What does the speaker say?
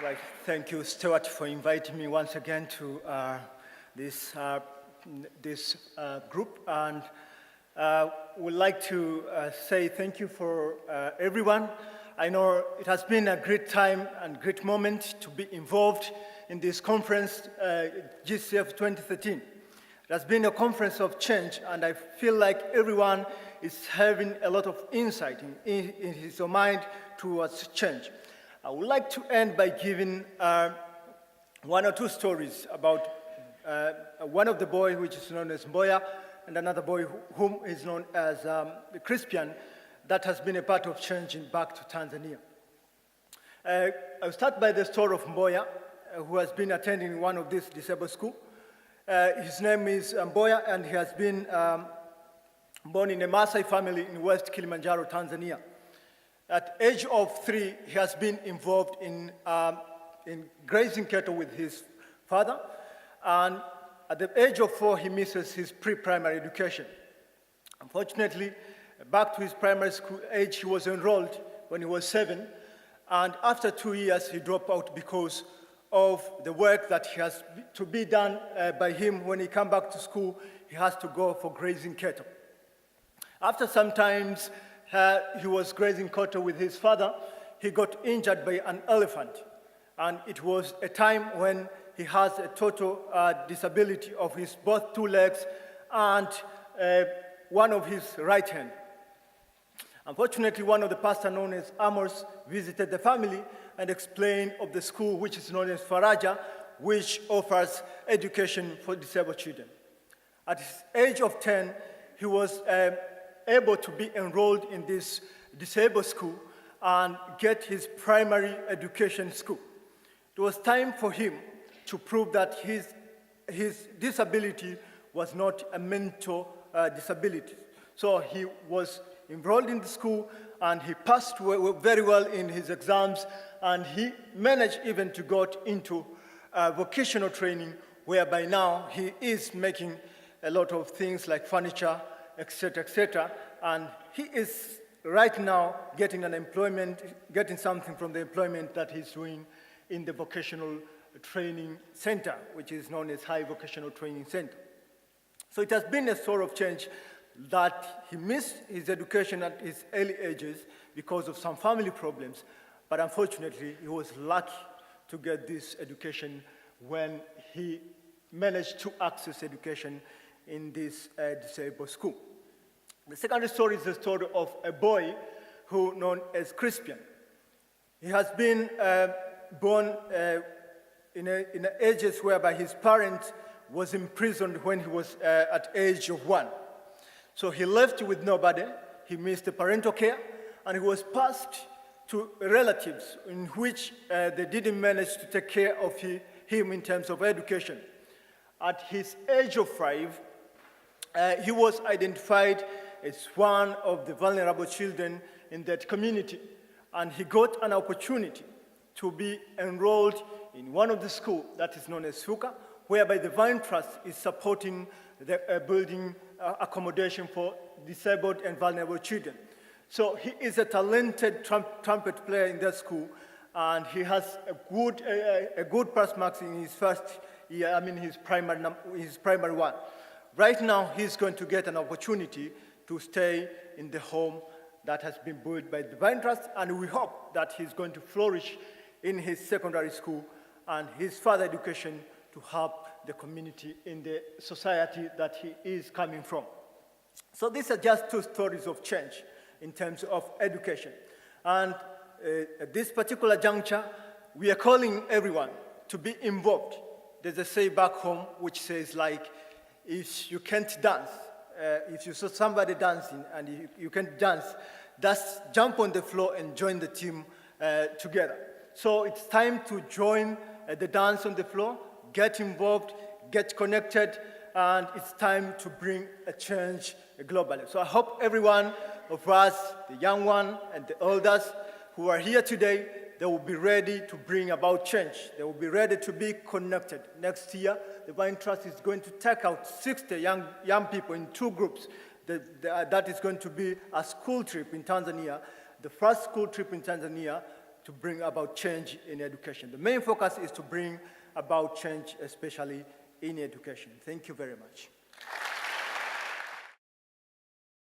Right. Thank you, Stuart, for inviting me once again to this group. And would like to say thank you for everyone. I know it has been a great time and great moment to be involved in this conference, GCF 2013. It has been a conference of change, and I feel like everyone is having a lot of insight in his mind towards change. I would like to end by giving one or two stories about one of the boys, which is known as Mboya, and another boy whom is known as Crispian, that has been a part of changing back to Tanzania. I'll start by the story of Mboya, who has been attending one of these disabled schools. His name is Mboya, and he has been born in a Maasai family in West Kilimanjaro, Tanzania. At the age of 3, he has been involved in grazing cattle with his father, and at the age of 4, he misses his pre-primary education. Unfortunately, back to his primary school age, he was enrolled when he was 7, and after 2 years, he dropped out because of the work that he has to be done by him. When he comes back to school, he has to go for grazing cattle. After some time, he was grazing cattle with his father. He got injured by an elephant, and it was a time when he has a total disability of his both 2 legs and one of his right hand. Unfortunately, one of the pastors known as Amos visited the family and explained of the school, which is known as Faraja, which offers education for disabled children. At his age of 10, he was able to be enrolled in this disabled school and get his primary education school. It was time for him to prove that his disability was not a mental disability. So he was enrolled in the school, and he passed very well in his exams, and he managed even to go into vocational training, whereby now he is making a lot of things like furniture, etc., and he is right now getting an employment, getting something from the employment that he's doing in the vocational training center, which is known as High Vocational Training Center. So it has been a sort of change that he missed his education at his early ages because of some family problems, but unfortunately, he was lucky to get this education when he managed to access education in this disabled school. The second story is the story of a boy who known as Crispian. He has been born in ages whereby his parent was imprisoned when he was at age of 1. So he left with nobody. He missed the parental care, and he was passed to relatives in which they didn't manage to take care of him in terms of education. At his age of 5, he was identified as one of the vulnerable children in that community, and he got an opportunity to be enrolled in one of the schools that is known as Fuka, whereby the Vine Trust is supporting the building accommodation for disabled and vulnerable children. So he is a talented trumpet player in that school, and he has a good pass marks in his first year, his primary one. Right now, he's going to get an opportunity to stay in the home that has been built by the Vine Trust, and we hope that he's going to flourish in his secondary school and his further education to help the community in the society that he is coming from. So these are just 2 stories of change in terms of education. And at this particular juncture, we are calling everyone to be involved. There's a say back home which says, like, if you can't dance, if you saw somebody dancing and you can't dance, just jump on the floor and join the team together. So it's time to join the dance on the floor, get involved, get connected, and it's time to bring a change globally. So I hope everyone of us, the young one and the elders who are here today, they will be ready to bring about change. They will be ready to be connected. Next year, the Vine Trust is going to take out 60 young people in 2 groups. That is going to be a school trip in Tanzania, the first school trip in Tanzania to bring about change in education. The main focus is to bring about change, especially in education. Thank you very much.